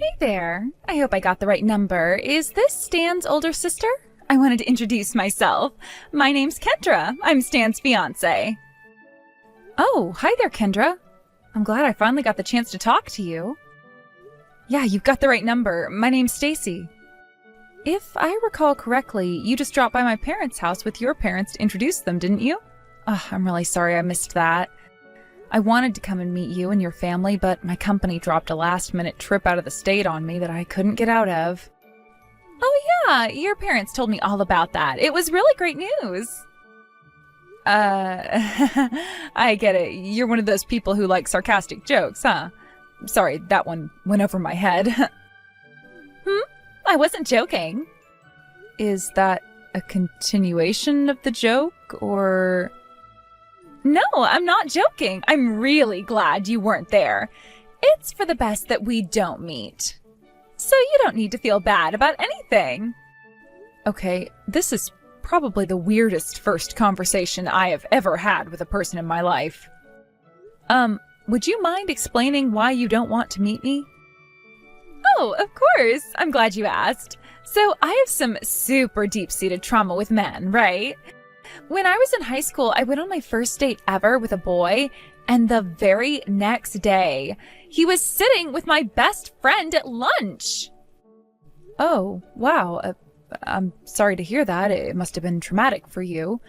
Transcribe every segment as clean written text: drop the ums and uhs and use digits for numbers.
Hey there. I hope I got the right number. Is this Stan's older sister? I wanted to introduce myself. My name's Kendra. I'm Stan's fiancée. Oh, hi there, Kendra. I'm glad I finally got the chance to talk to you. Yeah, you've got the right number. My name's Stacy. If I recall correctly, you just dropped by my parents' house with your parents to introduce them, didn't you? Oh, I'm really sorry I missed that. I wanted to come and meet you and your family, but my company dropped a last-minute trip out of the state on me that I couldn't get out of. Oh yeah, your parents told me all about that. It was really great news. I get it. You're one of those people who like sarcastic jokes, huh? Sorry, that one went over my head. I wasn't joking. Is that a continuation of the joke, or... No, I'm not joking. I'm really glad you weren't there. It's for the best that we don't meet. So you don't need to feel bad about anything. Okay, this is probably the weirdest first conversation I have ever had with a person in my life. Would you mind explaining why you don't want to meet me? Oh, of course. I'm glad you asked. So I have some super deep-seated trauma with men, right? When I was in high school, I went on my first date ever with a boy, and the very next day, he was sitting with my best friend at lunch. Oh, wow. I'm sorry to hear that. It must have been traumatic for you.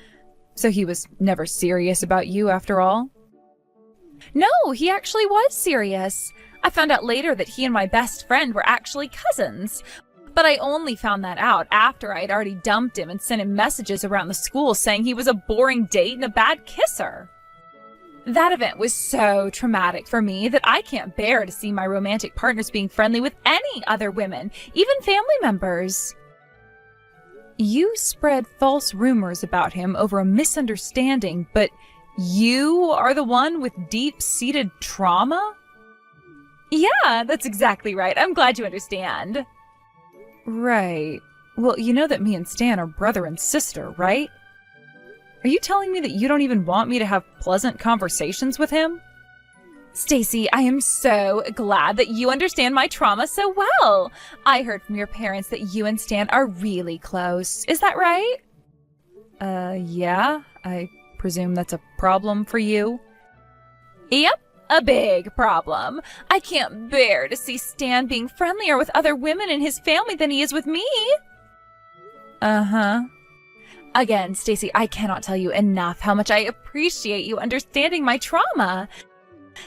So he was never serious about you after all? No, he actually was serious. I found out later that he and my best friend were actually cousins. But I only found that out after I'd already dumped him and sent him messages around the school saying he was a boring date and a bad kisser. That event was so traumatic for me that I can't bear to see my romantic partners being friendly with any other women, even family members. You spread false rumors about him over a misunderstanding, but you are the one with deep-seated trauma? Yeah, that's exactly right. I'm glad you understand. Right. Well, you know that me and Stan are brother and sister, right? Are you telling me that you don't even want me to have pleasant conversations with him? Stacy, I am so glad that you understand my trauma so well. I heard from your parents that you and Stan are really close. Is that right? Yeah. I presume that's a problem for you? Yep. A big problem. I can't bear to see Stan being friendlier with other women in his family than he is with me. Uh-huh. Again, Stacy, I cannot tell you enough how much I appreciate you understanding my trauma.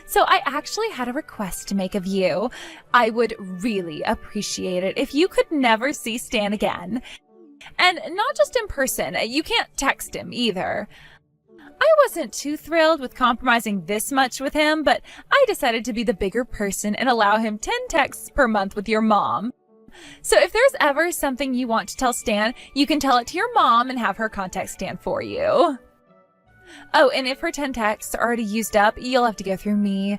So I actually had a request to make of you. I would really appreciate it if you could never see Stan again. And not just in person. You can't text him either. I wasn't too thrilled with compromising this much with him, but I decided to be the bigger person and allow him 10 texts per month with your mom. So if there's ever something you want to tell Stan, you can tell it to your mom and have her contact Stan for you. Oh, and if her 10 texts are already used up, you'll have to go through me.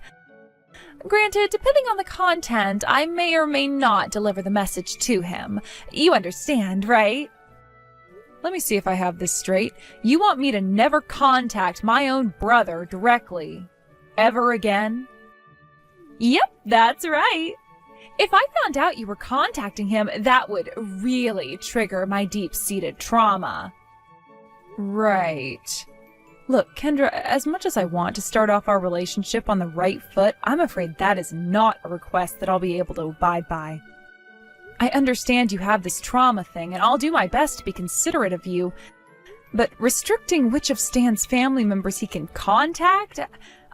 Granted, depending on the content, I may or may not deliver the message to him. You understand, right? Let me see if I have this straight. You want me to never contact my own brother directly, ever again? Yep, that's right. If I found out you were contacting him, that would really trigger my deep-seated trauma. Right. Look, Kendra, as much as I want to start off our relationship on the right foot, I'm afraid that is not a request that I'll be able to abide by. I understand you have this trauma thing, and I'll do my best to be considerate of you, but restricting which of Stan's family members he can contact?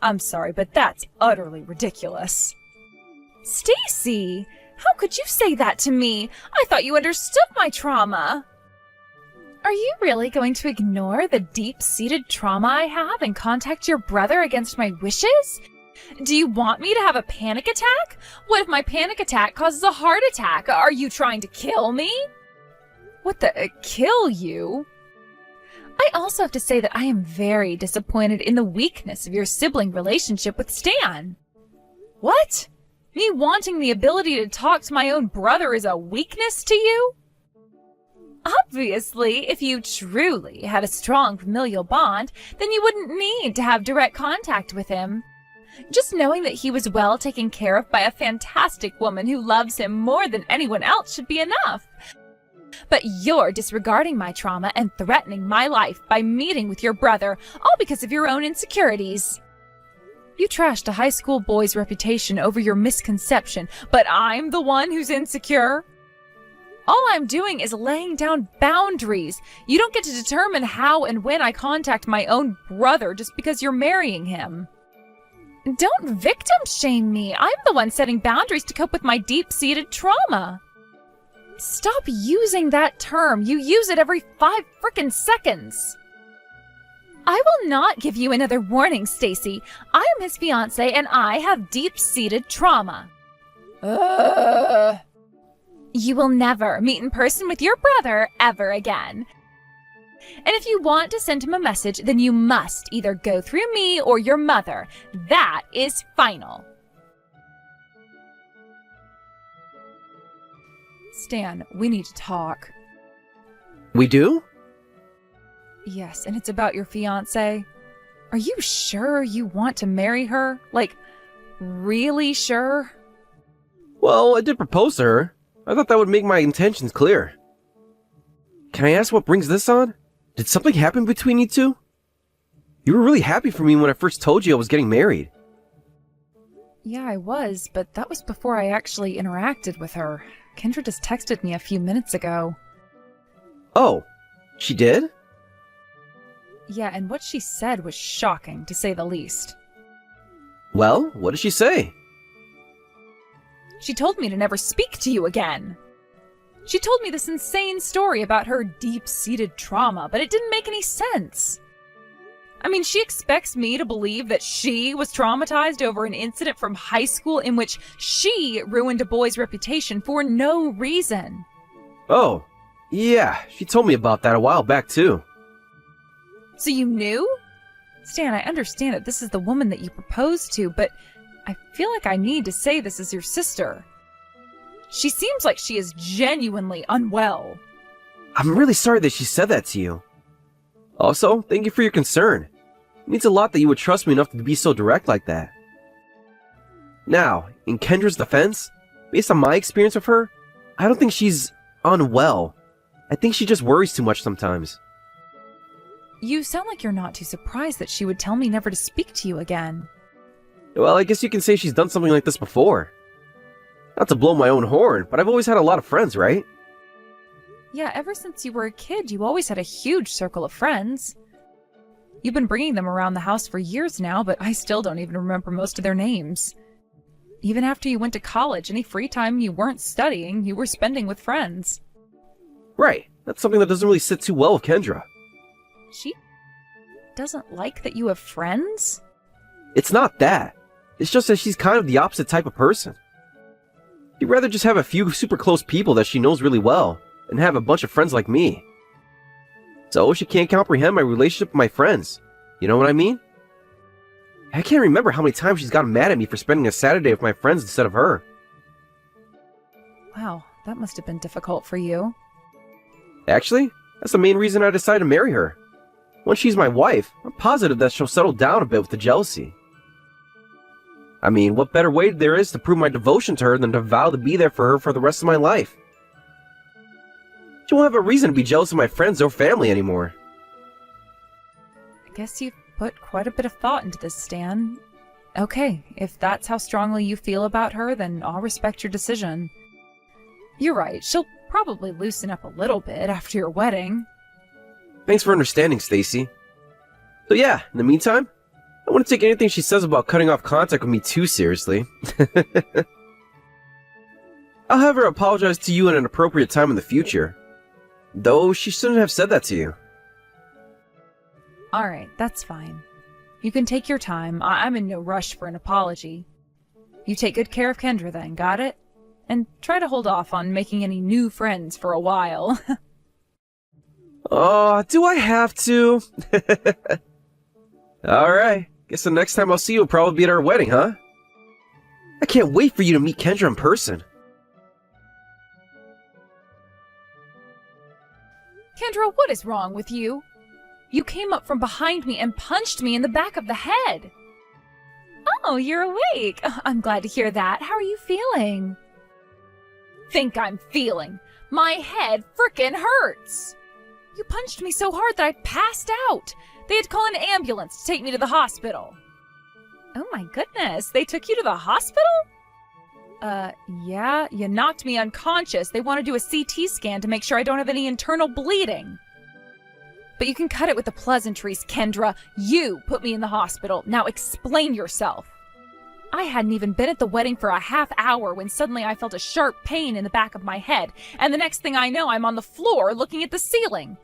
I'm sorry, but that's utterly ridiculous. Stacy, how could you say that to me? I thought you understood my trauma. Are you really going to ignore the deep-seated trauma I have and contact your brother against my wishes? Do you want me to have a panic attack? What if my panic attack causes a heart attack? Are you trying to kill me? What the, kill you? I also have to say that I am very disappointed in the weakness of your sibling relationship with Stan. What? Me wanting the ability to talk to my own brother is a weakness to you? Obviously, if you truly had a strong familial bond, then you wouldn't need to have direct contact with him. Just knowing that he was well taken care of by a fantastic woman who loves him more than anyone else should be enough. But you're disregarding my trauma and threatening my life by meeting with your brother, all because of your own insecurities. You trashed a high school boy's reputation over your misconception, but I'm the one who's insecure? All I'm doing is laying down boundaries. You don't get to determine how and when I contact my own brother just because you're marrying him. Don't victim shame me. I'm the one setting boundaries to cope with my deep-seated trauma. Stop using that term. You use it every 5 frickin' seconds. I will not give you another warning, Stacy. I am his fiancée and I have deep-seated trauma. You will never meet in person with your brother ever again. And if you want to send him a message, then you must either go through me or your mother. That is final. Stan, we need to talk. We do? Yes, and it's about your fiancée. Are you sure you want to marry her? Like, really sure? Well, I did propose to her. I thought that would make my intentions clear. Can I ask what brings this on? Did something happen between you two? You were really happy for me when I first told you I was getting married. Yeah, I was, but that was before I actually interacted with her. Kendra just texted me a few minutes ago. Oh, she did? Yeah, and what she said was shocking, to say the least. Well, what did she say? She told me to never speak to you again. She told me this insane story about her deep-seated trauma, but it didn't make any sense. I mean, she expects me to believe that she was traumatized over an incident from high school in which she ruined a boy's reputation for no reason. Oh, yeah, she told me about that a while back too. So you knew? Stan, I understand that this is the woman that you proposed to, but I feel like I need to say this is your sister. She seems like she is genuinely unwell. I'm really sorry that she said that to you. Also, thank you for your concern. It means a lot that you would trust me enough to be so direct like that. Now, in Kendra's defense, based on my experience with her, I don't think she's unwell. I think she just worries too much sometimes. You sound like you're not too surprised that she would tell me never to speak to you again. Well, I guess you can say she's done something like this before. Not to blow my own horn, but I've always had a lot of friends, right? Yeah, ever since you were a kid, you always had a huge circle of friends. You've been bringing them around the house for years now, but I still don't even remember most of their names. Even after you went to college, any free time you weren't studying, you were spending with friends. Right, that's something that doesn't really sit too well with Kendra. She doesn't like that you have friends? It's not that. It's just that she's kind of the opposite type of person. She'd rather just have a few super close people that she knows really well, and have a bunch of friends like me. So she can't comprehend my relationship with my friends. You know what I mean? I can't remember how many times she's gotten mad at me for spending a Saturday with my friends instead of her. Wow, that must have been difficult for you. Actually, that's the main reason I decided to marry her. Once she's my wife, I'm positive that she'll settle down a bit with the jealousy. I mean, what better way there is to prove my devotion to her than to vow to be there for her for the rest of my life? She won't have a reason to be jealous of my friends or family anymore. I guess you've put quite a bit of thought into this, Stan. Okay, if that's how strongly you feel about her, then I'll respect your decision. You're right, she'll probably loosen up a little bit after your wedding. Thanks for understanding, Stacy. So yeah, in the meantime, I wouldn't take anything she says about cutting off contact with me too seriously. I'll have her apologize to you at an appropriate time in the future. Though she shouldn't have said that to you. Alright, that's fine. You can take your time. I'm in no rush for an apology. You take good care of Kendra then, got it? And try to hold off on making any new friends for a while. Oh, do I have to? Alright, guess the next time I'll see you will probably be at our wedding, huh? I can't wait for you to meet Kendra in person. Kendra, what is wrong with you? You came up from behind me and punched me in the back of the head. Oh, you're awake. I'm glad to hear that. How are you feeling? Think I'm feeling? My head frickin' hurts. You punched me so hard that I passed out. They had to call an ambulance to take me to the hospital. Oh my goodness, they took you to the hospital? Yeah, you knocked me unconscious. They want to do a CT scan to make sure I don't have any internal bleeding. But you can cut it with the pleasantries, Kendra. You put me in the hospital. Now explain yourself. I hadn't even been at the wedding for a half hour when suddenly I felt a sharp pain in the back of my head, and the next thing I know, I'm on the floor looking at the ceiling.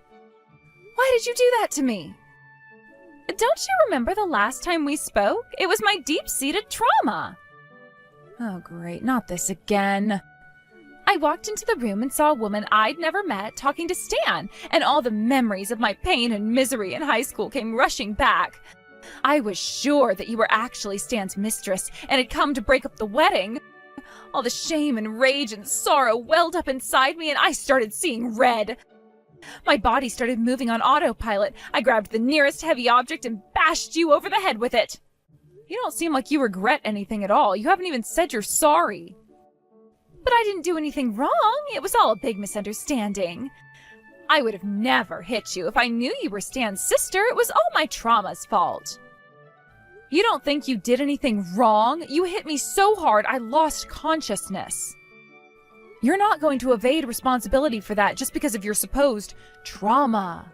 Why did you do that to me? Don't you remember the last time we spoke? It was my deep-seated trauma. Oh, great, not this again. I walked into the room and saw a woman I'd never met talking to Stan, and all the memories of my pain and misery in high school came rushing back. I was sure that you were actually Stan's mistress and had come to break up the wedding. All the shame and rage and sorrow welled up inside me, and I started seeing red. My body started moving on autopilot. I grabbed the nearest heavy object and bashed you over the head with it. You don't seem like you regret anything at all. You haven't even said you're sorry. But I didn't do anything wrong. It was all a big misunderstanding. I would have never hit you if I knew you were Stan's sister. It was all my trauma's fault. You don't think you did anything wrong? You hit me so hard I lost consciousness. You're not going to evade responsibility for that just because of your supposed trauma.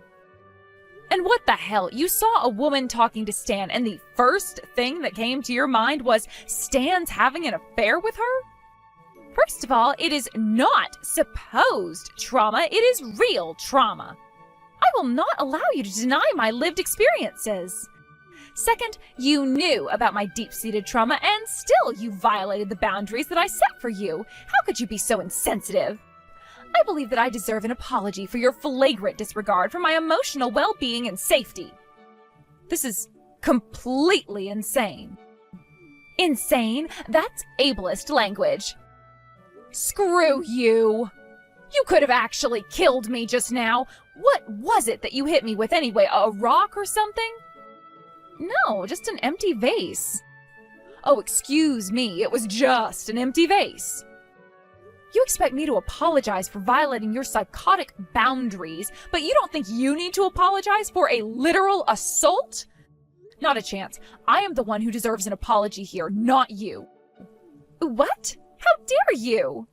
And what the hell? You saw a woman talking to Stan, and the first thing that came to your mind was Stan's having an affair with her? First of all, it is not supposed trauma. It is real trauma. I will not allow you to deny my lived experiences. Second, you knew about my deep-seated trauma, and still you violated the boundaries that I set for you. How could you be so insensitive? I believe that I deserve an apology for your flagrant disregard for my emotional well-being and safety. This is completely insane. Insane? That's ableist language. Screw you! You could have actually killed me just now. What was it that you hit me with anyway? A rock or something? No, just an empty vase. Oh, excuse me, it was just an empty vase. You expect me to apologize for violating your psychotic boundaries, but you don't think you need to apologize for a literal assault? Not a chance. I am the one who deserves an apology here, not you. What? How dare you?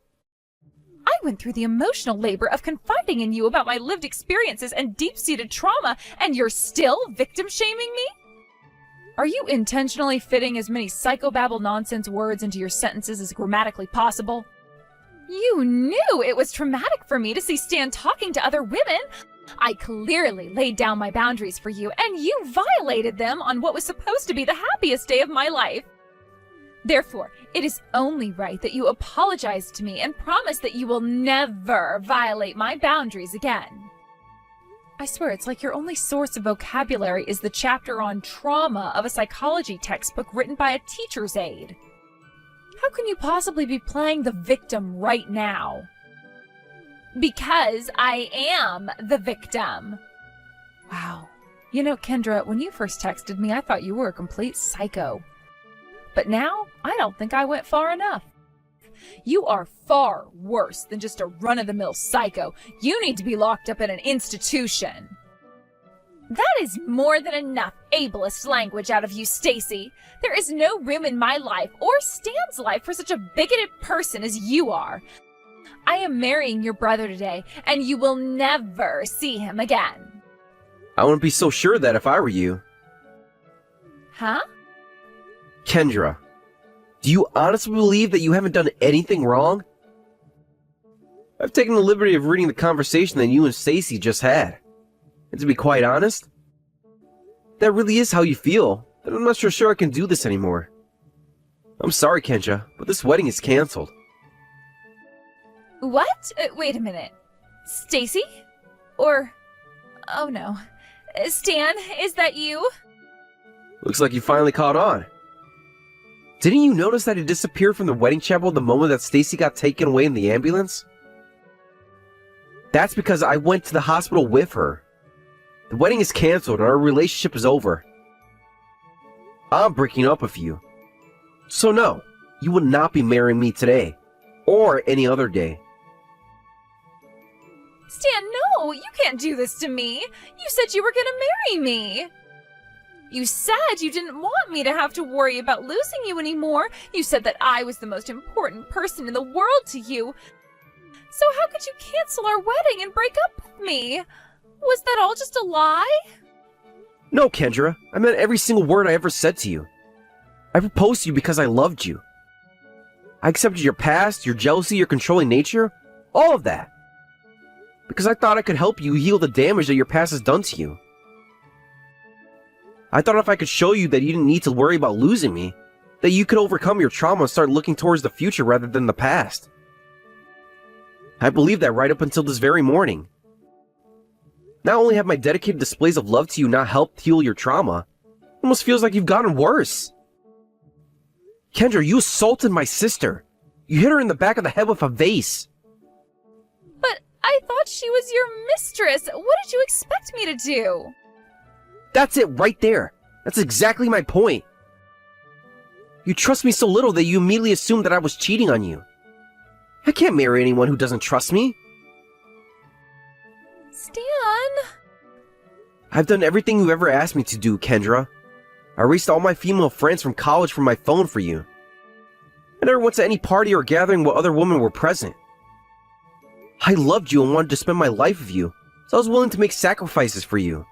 I went through the emotional labor of confiding in you about my lived experiences and deep-seated trauma, and you're still victim-shaming me? Are you intentionally fitting as many psychobabble nonsense words into your sentences as grammatically possible? You knew it was traumatic for me to see Stan talking to other women. I clearly laid down my boundaries for you, and you violated them on what was supposed to be the happiest day of my life. Therefore, it is only right that you apologize to me and promise that you will never violate my boundaries again. I swear, it's like your only source of vocabulary is the chapter on trauma of a psychology textbook written by a teacher's aide. How can you possibly be playing the victim right now? Because I am the victim. Wow. You know, Kendra, when you first texted me, I thought you were a complete psycho. But now, I don't think I went far enough. You are far worse than just a run-of-the-mill psycho. You need to be locked up in an institution. That is more than enough ableist language out of you, Stacy. There is no room in my life or Stan's life for such a bigoted person as you are. I am marrying your brother today, and you will never see him again. I wouldn't be so sure of that if I were you. Huh? Kendra, do you honestly believe that you haven't done anything wrong? I've taken the liberty of reading the conversation that you and Stacy just had. And to be quite honest, that really is how you feel, and I'm not sure I can do this anymore. I'm sorry, Kendra, but this wedding is canceled. What? Wait a minute. Stacy? Or... oh no. Stan, is that you? Looks like you finally caught on. Didn't you notice that he disappeared from the wedding chapel the moment that Stacy got taken away in the ambulance? That's because I went to the hospital with her. The wedding is canceled and our relationship is over. I'm breaking up with you, So no, you would not be marrying me today, or any other day. Stan, no! You can't do this to me! You said you were gonna marry me! You said you didn't want me to have to worry about losing you anymore. You said that I was the most important person in the world to you. So how could you cancel our wedding and break up with me? Was that all just a lie? No, Kendra, I meant every single word I ever said to you. I proposed to you because I loved you. I accepted your past, your jealousy, your controlling nature, all of that. Because I thought I could help you heal the damage that your past has done to you. I thought if I could show you that you didn't need to worry about losing me, that you could overcome your trauma and start looking towards the future rather than the past. I believed that right up until this very morning. Not only have my dedicated displays of love to you not helped heal your trauma, it almost feels like you've gotten worse. Kendra, you assaulted my sister. You hit her in the back of the head with a vase. But I thought she was your mistress. What did you expect me to do? That's it right there. That's exactly my point. You trust me so little that you immediately assumed that I was cheating on you. I can't marry anyone who doesn't trust me. Stan! I've done everything you ever asked me to do, Kendra. I erased all my female friends from college from my phone for you. I never went to any party or gathering where other women were present. I loved you and wanted to spend my life with you, so I was willing to make sacrifices for you.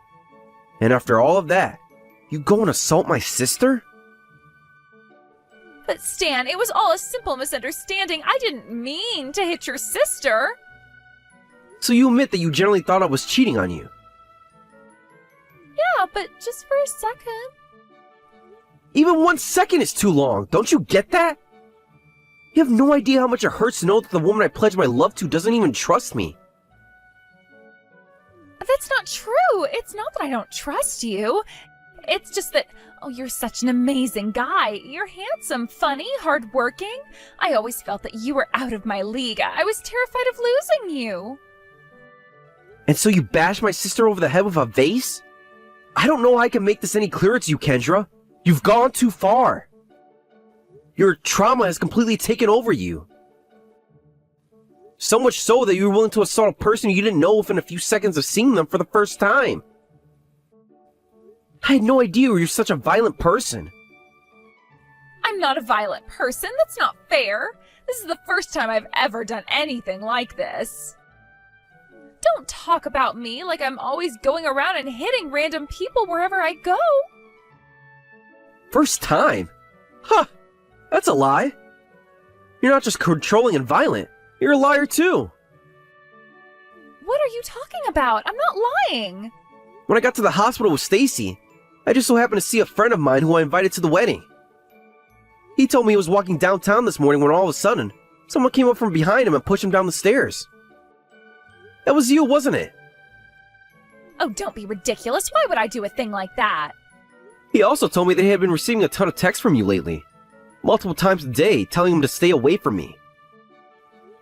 And after all of that, you go and assault my sister? But Stan, it was all a simple misunderstanding. I didn't mean to hit your sister. So you admit that you generally thought I was cheating on you? Yeah, but just for a second. Even 1 second is too long, don't you get that? You have no idea how much it hurts to know that the woman I pledged my love to doesn't even trust me. That's not true. It's not that I don't trust you. It's just that, oh, you're such an amazing guy. You're handsome, funny, hardworking. I always felt that you were out of my league. I was terrified of losing you. And so you bashed my sister over the head with a vase? I don't know how I can make this any clearer to you, Kendra. You've gone too far. Your trauma has completely taken over you. So much so that you were willing to assault a person you didn't know within a few seconds of seeing them for the first time. I had no idea you were such a violent person. I'm not a violent person. That's not fair. This is the first time I've ever done anything like this. Don't talk about me like I'm always going around and hitting random people wherever I go. First time? Huh, that's a lie. You're not just controlling and violent. You're a liar too. What are you talking about? I'm not lying. When I got to the hospital with Stacy, I just so happened to see a friend of mine who I invited to the wedding. He told me he was walking downtown this morning when all of a sudden, someone came up from behind him and pushed him down the stairs. That was you, wasn't it? Oh, don't be ridiculous. Why would I do a thing like that? He also told me that he had been receiving a ton of texts from you lately. Multiple times a day, telling him to stay away from me.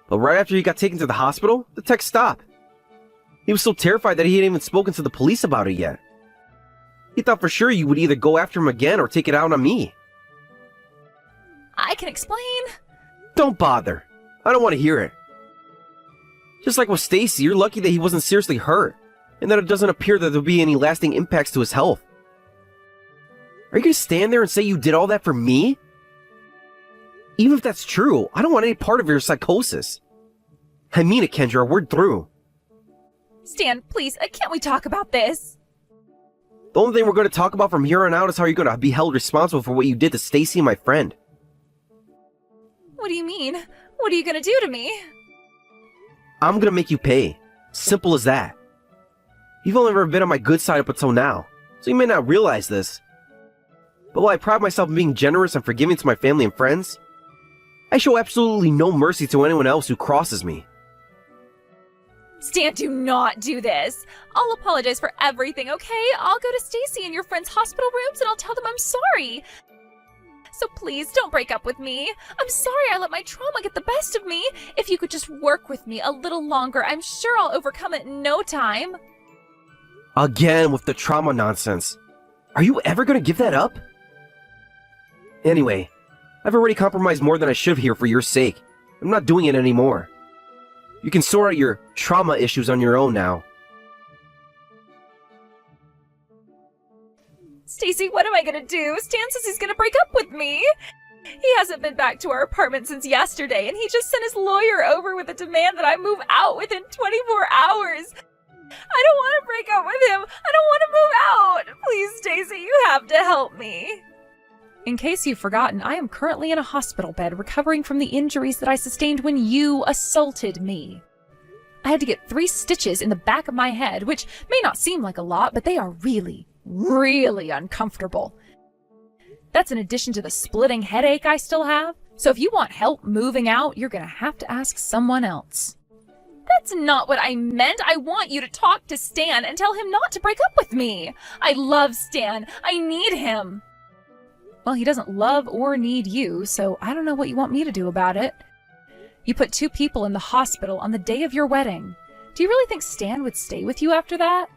But right after he got taken to the hospital, the text stopped. He was so terrified that he hadn't even spoken to the police about it yet. He thought for sure you would either go after him again or take it out on me. I can explain. Don't bother. I don't want to hear it. Just like with Stacy, you're lucky that he wasn't seriously hurt, and that it doesn't appear that there'll be any lasting impacts to his health. Are you going to stand there and say you did all that for me? Even if that's true, I don't want any part of your psychosis. I mean it, Kendra, we're through. Stan, please, can't we talk about this? The only thing we're going to talk about from here on out is how you're going to be held responsible for what you did to Stacy and my friend. What do you mean? What are you going to do to me? I'm going to make you pay. Simple as that. You've only ever been on my good side up until now, so you may not realize this. But while I pride myself in being generous and forgiving to my family and friends, I show absolutely no mercy to anyone else who crosses me. Stan, do not do this. I'll apologize for everything, okay? I'll go to Stacy and your friend's hospital rooms and I'll tell them I'm sorry. So please, don't break up with me. I'm sorry I let my trauma get the best of me. If you could just work with me a little longer, I'm sure I'll overcome it in no time. Again with the trauma nonsense. Are you ever going to give that up? Anyway, I've already compromised more than I should here for your sake. I'm not doing it anymore. You can sort out your trauma issues on your own now. Stacy, what am I gonna do? Stan says he's gonna break up with me. He hasn't been back to our apartment since yesterday, and he just sent his lawyer over with a demand that I move out within 24 hours. I don't want to break up with him. I don't want to move out. Please, Stacy, you have to help me. In case you've forgotten, I am currently in a hospital bed recovering from the injuries that I sustained when you assaulted me. I had to get 3 stitches in the back of my head, which may not seem like a lot, but they are really, really uncomfortable. That's in addition to the splitting headache I still have. So if you want help moving out, you're gonna have to ask someone else. That's not what I meant. I want you to talk to Stan and tell him not to break up with me. I love Stan. I need him. Well, he doesn't love or need you, so I don't know what you want me to do about it. You put 2 people in the hospital on the day of your wedding. Do you really think Stan would stay with you after that?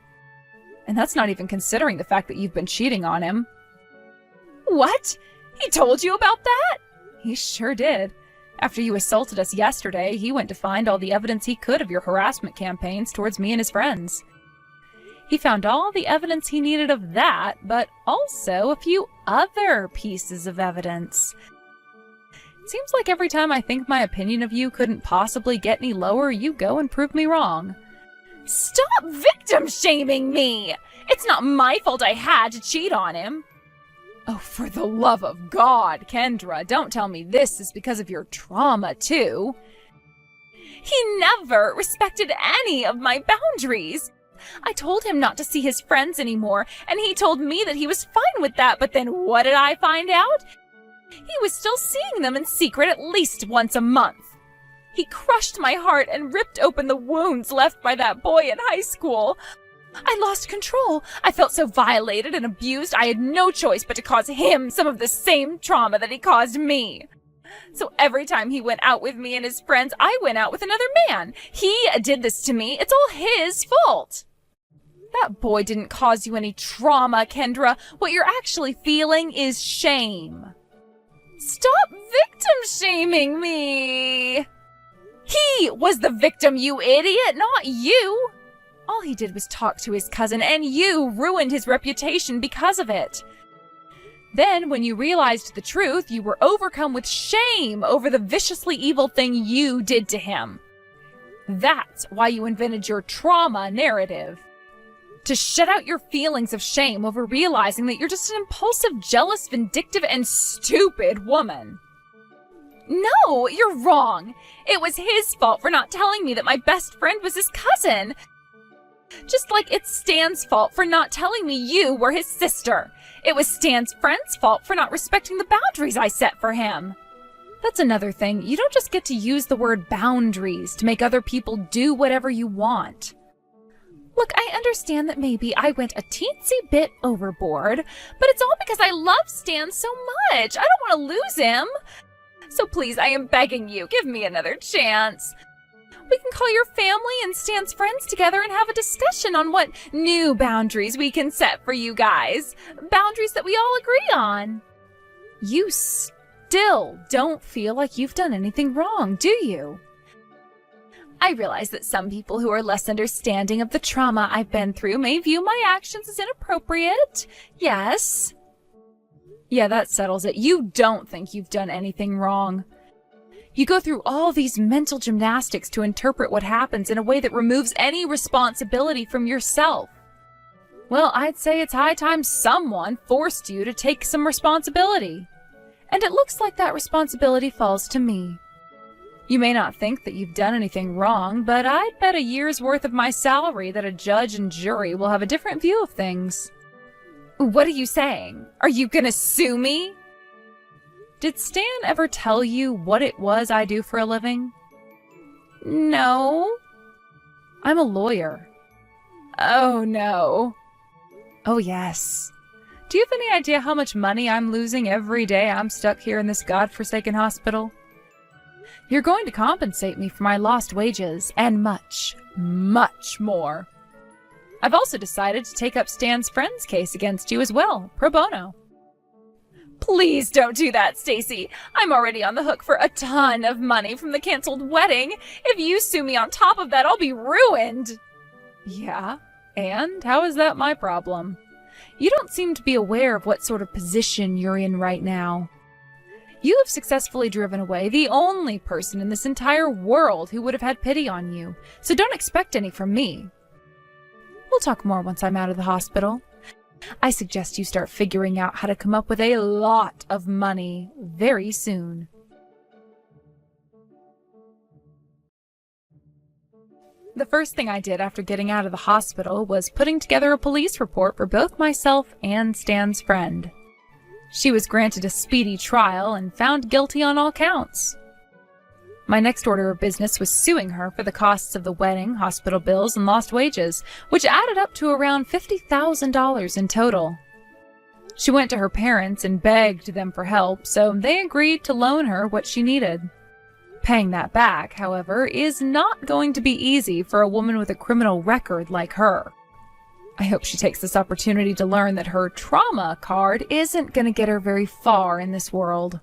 And that's not even considering the fact that you've been cheating on him. What? He told you about that? He sure did. After you assaulted us yesterday, he went to find all the evidence he could of your harassment campaigns towards me and his friends. He found all the evidence he needed of that, but also a few other pieces of evidence. It seems like every time I think my opinion of you couldn't possibly get any lower, you go and prove me wrong. Stop victim-shaming me! It's not my fault I had to cheat on him. Oh, for the love of God, Kendra, don't tell me this is because of your trauma, too. He never respected any of my boundaries. I told him not to see his friends anymore, and he told me that he was fine with that, but then what did I find out? He was still seeing them in secret at least once a month. He crushed my heart and ripped open the wounds left by that boy in high school. I lost control. I felt so violated and abused, I had no choice but to cause him some of the same trauma that he caused me. So every time he went out with me and his friends, I went out with another man. He did this to me. It's all his fault. That boy didn't cause you any trauma, Kendra. What you're actually feeling is shame. Stop victim-shaming me! He was the victim, you idiot, not you! All he did was talk to his cousin, and you ruined his reputation because of it. Then, when you realized the truth, you were overcome with shame over the viciously evil thing you did to him. That's why you invented your trauma narrative. To shut out your feelings of shame over realizing that you're just an impulsive, jealous, vindictive, and stupid woman. No, you're wrong. It was his fault for not telling me that my best friend was his cousin. Just like it's Stan's fault for not telling me you were his sister. It was Stan's friend's fault for not respecting the boundaries I set for him. That's another thing. You don't just get to use the word boundaries to make other people do whatever you want. Look, I understand that maybe I went a teensy bit overboard, but it's all because I love Stan so much. I don't want to lose him. So please, I am begging you, give me another chance. We can call your family and Stan's friends together and have a discussion on what new boundaries we can set for you guys. Boundaries that we all agree on. You still don't feel like you've done anything wrong, do you? I realize that some people who are less understanding of the trauma I've been through may view my actions as inappropriate. Yes. Yeah, that settles it. You don't think you've done anything wrong. You go through all these mental gymnastics to interpret what happens in a way that removes any responsibility from yourself. Well, I'd say it's high time someone forced you to take some responsibility. And it looks like that responsibility falls to me. You may not think that you've done anything wrong, but I'd bet a year's worth of my salary that a judge and jury will have a different view of things. What are you saying? Are you gonna sue me? Did Stan ever tell you what it was I do for a living? No. I'm a lawyer. Oh, no. Oh, yes. Do you have any idea how much money I'm losing every day I'm stuck here in this godforsaken hospital? You're going to compensate me for my lost wages, and much, much more. I've also decided to take up Stan's friend's case against you as well, pro bono. Please don't do that, Stacy. I'm already on the hook for a ton of money from the canceled wedding. If you sue me on top of that, I'll be ruined. Yeah? And how is that my problem? You don't seem to be aware of what sort of position you're in right now. You have successfully driven away the only person in this entire world who would have had pity on you, so don't expect any from me. We'll talk more once I'm out of the hospital. I suggest you start figuring out how to come up with a lot of money very soon. The first thing I did after getting out of the hospital was putting together a police report for both myself and Stan's friend. She was granted a speedy trial and found guilty on all counts. My next order of business was suing her for the costs of the wedding, hospital bills, and lost wages, which added up to around $50,000 in total. She went to her parents and begged them for help, so they agreed to loan her what she needed. Paying that back, however, is not going to be easy for a woman with a criminal record like her. I hope she takes this opportunity to learn that her trauma card isn't going to get her very far in this world.